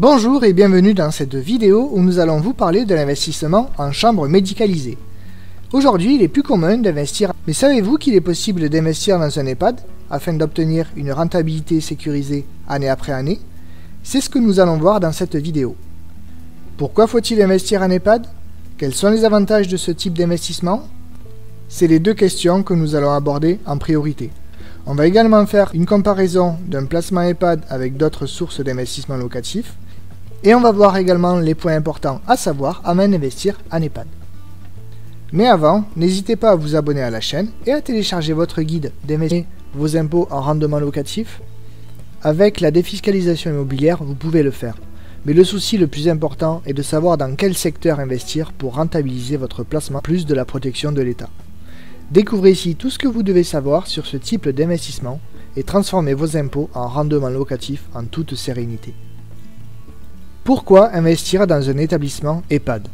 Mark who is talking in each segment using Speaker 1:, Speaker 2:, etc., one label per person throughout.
Speaker 1: Bonjour et bienvenue dans cette vidéo où nous allons vous parler de l'investissement en chambre médicalisée. Aujourd'hui, il est plus commun d'investir, mais savez-vous qu'il est possible d'investir dans un EHPAD afin d'obtenir une rentabilité sécurisée année après année? C'est ce que nous allons voir dans cette vidéo. Pourquoi faut-il investir en EHPAD? Quels sont les avantages de ce type d'investissement? C'est les deux questions que nous allons aborder en priorité. On va également faire une comparaison d'un placement EHPAD avec d'autres sources d'investissement locatif. Et on va voir également les points importants à savoir avant d'investir en EHPAD. Mais avant, n'hésitez pas à vous abonner à la chaîne et à télécharger votre guide d'investir vos impôts en rendement locatif. Avec la défiscalisation immobilière, vous pouvez le faire. Mais le souci le plus important est de savoir dans quel secteur investir pour rentabiliser votre placement plus de la protection de l'État. Découvrez ici tout ce que vous devez savoir sur ce type d'investissement et transformez vos impôts en rendement locatif en toute sérénité. Pourquoi investir dans un établissement EHPAD?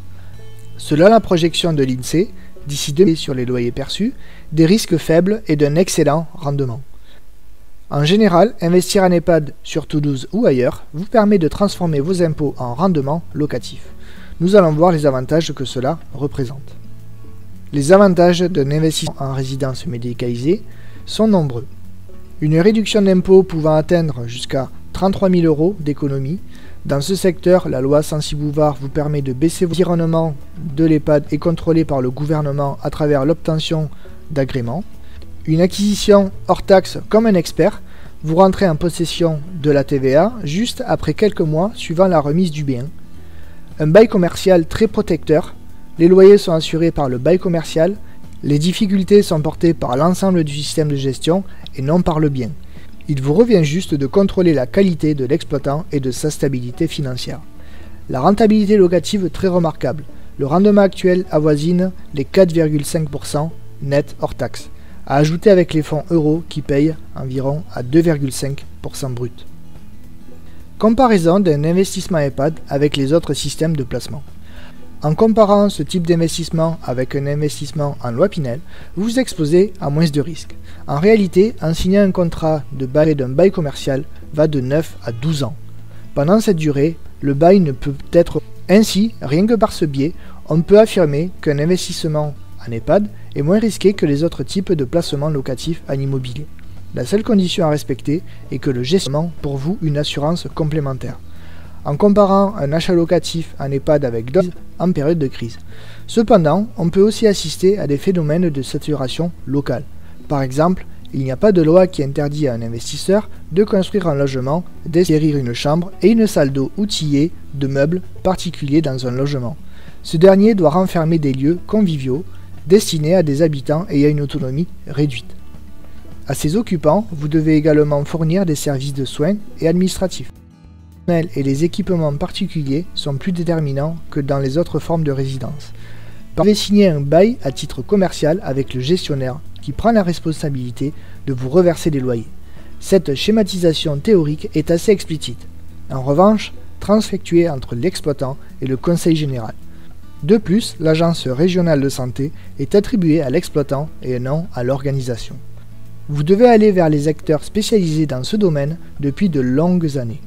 Speaker 1: Selon la projection de l'INSEE, d'ici 2000 sur les loyers perçus, des risques faibles et d'un excellent rendement. En général, investir en EHPAD sur Toulouse ou ailleurs vous permet de transformer vos impôts en rendement locatif. Nous allons voir les avantages que cela représente. Les avantages d'un investissement en résidence médicalisée sont nombreux. Une réduction d'impôts pouvant atteindre jusqu'à 33 000 € d'économie. Dans ce secteur, la loi Censi-Bouvard vous permet de baisser l'environnement de l'EHPAD et contrôlé par le gouvernement à travers l'obtention d'agréments. Une acquisition hors taxe comme un expert, vous rentrez en possession de la TVA juste après quelques mois suivant la remise du bien. Un bail commercial très protecteur, les loyers sont assurés par le bail commercial, les difficultés sont portées par l'ensemble du système de gestion et non par le bien. Il vous revient juste de contrôler la qualité de l'exploitant et de sa stabilité financière. La rentabilité locative très remarquable. Le rendement actuel avoisine les 4,5% net hors taxe, à ajouter avec les fonds euros qui payent environ à 2,5% brut. Comparaison d'un investissement EHPAD avec les autres systèmes de placement. En comparant ce type d'investissement avec un investissement en loi Pinel, vous vous exposez à moins de risques. En réalité, en signant un contrat de bail d'un bail commercial va de 9 à 12 ans. Pendant cette durée, le bail ne peut être ainsi, rien que par ce biais, on peut affirmer qu'un investissement en EHPAD est moins risqué que les autres types de placements locatifs en immobilier. La seule condition à respecter est que le gestionnement pour vous une assurance complémentaire. En comparant un achat locatif en EHPAD avec d'autres en période de crise. Cependant, on peut aussi assister à des phénomènes de saturation locale. Par exemple, il n'y a pas de loi qui interdit à un investisseur de construire un logement, d'acquérir une chambre et une salle d'eau outillée de meubles particuliers dans un logement. Ce dernier doit renfermer des lieux conviviaux destinés à des habitants ayant une autonomie réduite. À ses occupants, vous devez également fournir des services de soins et administratifs. Et les équipements particuliers sont plus déterminants que dans les autres formes de résidence. Vous devez signer un bail à titre commercial avec le gestionnaire qui prend la responsabilité de vous reverser des loyers. Cette schématisation théorique est assez explicite. En revanche, transfectuée entre l'exploitant et le conseil général. De plus, l'agence régionale de santé est attribuée à l'exploitant et non à l'organisation. Vous devez aller vers les acteurs spécialisés dans ce domaine depuis de longues années.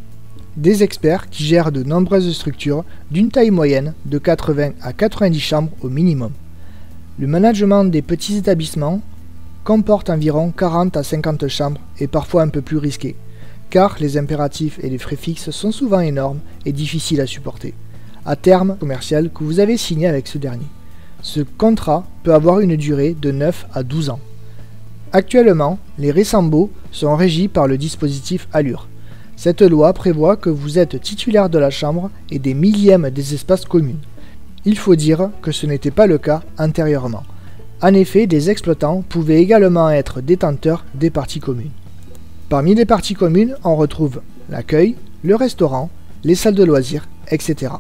Speaker 1: Des experts qui gèrent de nombreuses structures d'une taille moyenne de 80 à 90 chambres au minimum. Le management des petits établissements comporte environ 40 à 50 chambres et parfois un peu plus risqué, car les impératifs et les frais fixes sont souvent énormes et difficiles à supporter, à terme commercial que vous avez signé avec ce dernier. Ce contrat peut avoir une durée de 9 à 12 ans. Actuellement, les récents baux sont régis par le dispositif Allure. Cette loi prévoit que vous êtes titulaire de la chambre et des millièmes des espaces communs. Il faut dire que ce n'était pas le cas antérieurement. En effet, des exploitants pouvaient également être détenteurs des parties communes. Parmi les parties communes, on retrouve l'accueil, le restaurant, les salles de loisirs, etc.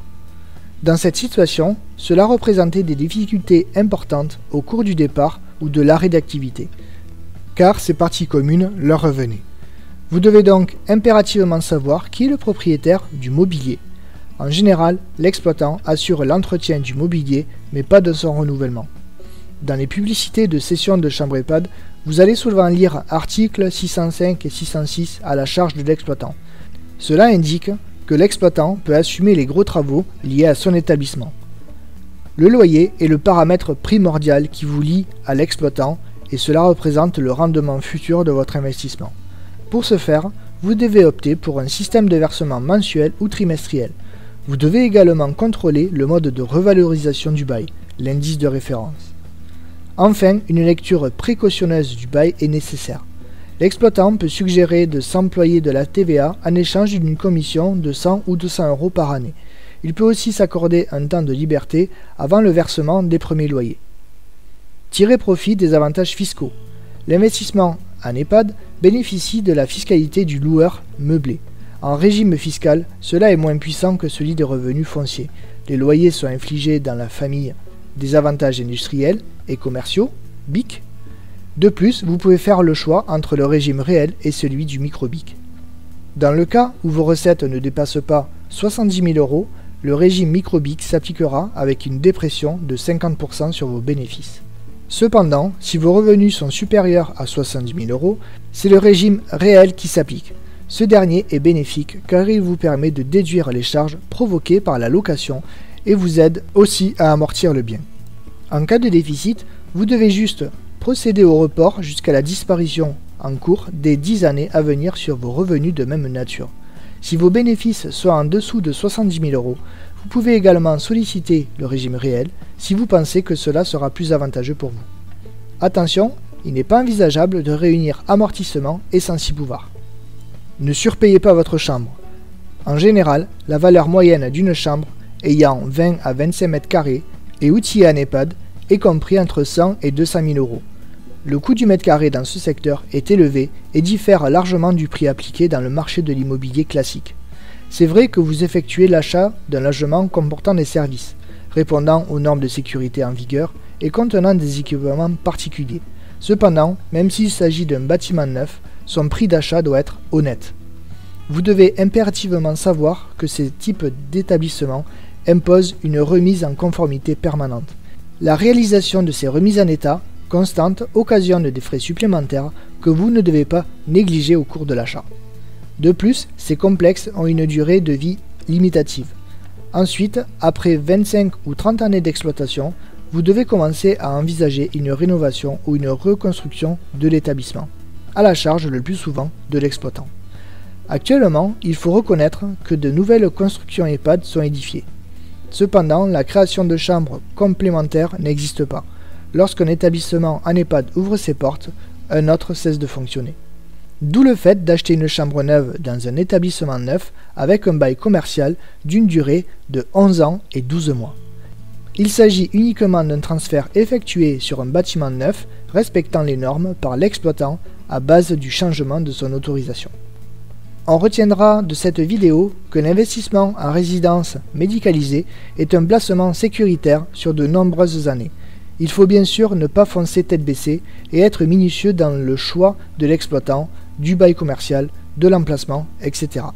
Speaker 1: Dans cette situation, cela représentait des difficultés importantes au cours du départ ou de l'arrêt d'activité, car ces parties communes leur revenaient. Vous devez donc impérativement savoir qui est le propriétaire du mobilier. En général, l'exploitant assure l'entretien du mobilier, mais pas de son renouvellement. Dans les publicités de cession de chambres EHPAD, vous allez souvent lire articles 605 et 606 à la charge de l'exploitant. Cela indique que l'exploitant peut assumer les gros travaux liés à son établissement. Le loyer est le paramètre primordial qui vous lie à l'exploitant et cela représente le rendement futur de votre investissement. Pour ce faire, vous devez opter pour un système de versement mensuel ou trimestriel. Vous devez également contrôler le mode de revalorisation du bail, l'indice de référence. Enfin, une lecture précautionneuse du bail est nécessaire. L'exploitant peut suggérer de s'employer de la TVA en échange d'une commission de 100 ou 200 € par année. Il peut aussi s'accorder un temps de liberté avant le versement des premiers loyers. Tirez profit des avantages fiscaux. L'investissement en EHPAD bénéficie de la fiscalité du loueur meublé. En régime fiscal, cela est moins puissant que celui des revenus fonciers. Les loyers sont infligés dans la famille des avantages industriels et commerciaux, BIC. De plus, vous pouvez faire le choix entre le régime réel et celui du micro-BIC. Dans le cas où vos recettes ne dépassent pas 70 000 €, le régime micro-BIC s'appliquera avec une dépression de 50% sur vos bénéfices. Cependant, si vos revenus sont supérieurs à 70 000 €, c'est le régime réel qui s'applique. Ce dernier est bénéfique car il vous permet de déduire les charges provoquées par la location et vous aide aussi à amortir le bien. En cas de déficit, vous devez juste procéder au report jusqu'à la disparition en cours des 10 années à venir sur vos revenus de même nature. Si vos bénéfices sont en dessous de 70 000 €, vous pouvez également solliciter le régime réel si vous pensez que cela sera plus avantageux pour vous. Attention, il n'est pas envisageable de réunir amortissement et Censi-Bouvard. Ne surpayez pas votre chambre. En général, la valeur moyenne d'une chambre ayant 20 à 25 mètres carrés et outillée en EHPAD est compris entre 100 et 200 000 €. Le coût du mètre carré dans ce secteur est élevé et diffère largement du prix appliqué dans le marché de l'immobilier classique. C'est vrai que vous effectuez l'achat d'un logement comportant des services, répondant aux normes de sécurité en vigueur et contenant des équipements particuliers. Cependant, même s'il s'agit d'un bâtiment neuf, son prix d'achat doit être honnête. Vous devez impérativement savoir que ces types d'établissements imposent une remise en conformité permanente. La réalisation de ces remises en état constantes occasionne des frais supplémentaires que vous ne devez pas négliger au cours de l'achat. De plus, ces complexes ont une durée de vie limitative. Ensuite, après 25 ou 30 années d'exploitation, vous devez commencer à envisager une rénovation ou une reconstruction de l'établissement, à la charge le plus souvent de l'exploitant. Actuellement, il faut reconnaître que de nouvelles constructions EHPAD sont édifiées. Cependant, la création de chambres complémentaires n'existe pas. Lorsqu'un établissement en EHPAD ouvre ses portes, un autre cesse de fonctionner. D'où le fait d'acheter une chambre neuve dans un établissement neuf avec un bail commercial d'une durée de 11 ans et 12 mois. Il s'agit uniquement d'un transfert effectué sur un bâtiment neuf respectant les normes par l'exploitant à base du changement de son autorisation. On retiendra de cette vidéo que l'investissement en résidence médicalisée est un placement sécuritaire sur de nombreuses années. Il faut bien sûr ne pas foncer tête baissée et être minutieux dans le choix de l'exploitant, du bail commercial, de l'emplacement, etc.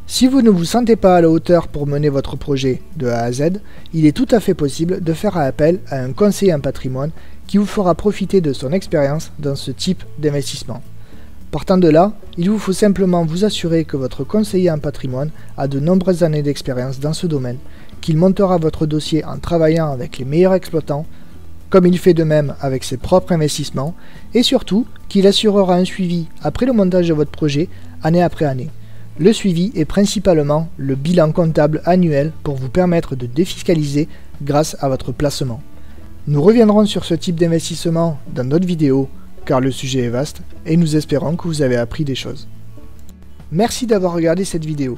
Speaker 1: Si vous ne vous sentez pas à la hauteur pour mener votre projet de A à Z, il est tout à fait possible de faire appel à un conseiller en patrimoine qui vous fera profiter de son expérience dans ce type d'investissement. Partant de là, il vous faut simplement vous assurer que votre conseiller en patrimoine a de nombreuses années d'expérience dans ce domaine, qu'il montera votre dossier en travaillant avec les meilleurs exploitants, comme il fait de même avec ses propres investissements, et surtout qu'il assurera un suivi après le montage de votre projet, année après année. Le suivi est principalement le bilan comptable annuel pour vous permettre de défiscaliser grâce à votre placement. Nous reviendrons sur ce type d'investissement dans d'autres vidéos, car le sujet est vaste, et nous espérons que vous avez appris des choses. Merci d'avoir regardé cette vidéo.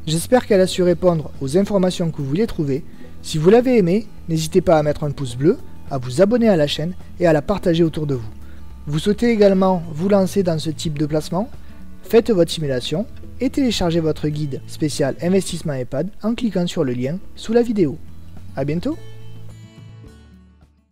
Speaker 1: J'espère qu'elle a su répondre aux informations que vous vouliez trouver. Si vous l'avez aimé, n'hésitez pas à mettre un pouce bleu, à vous abonner à la chaîne et à la partager autour de vous. Vous souhaitez également vous lancer dans ce type de placement? Faites votre simulation et téléchargez votre guide spécial investissement EHPAD en cliquant sur le lien sous la vidéo. A bientôt!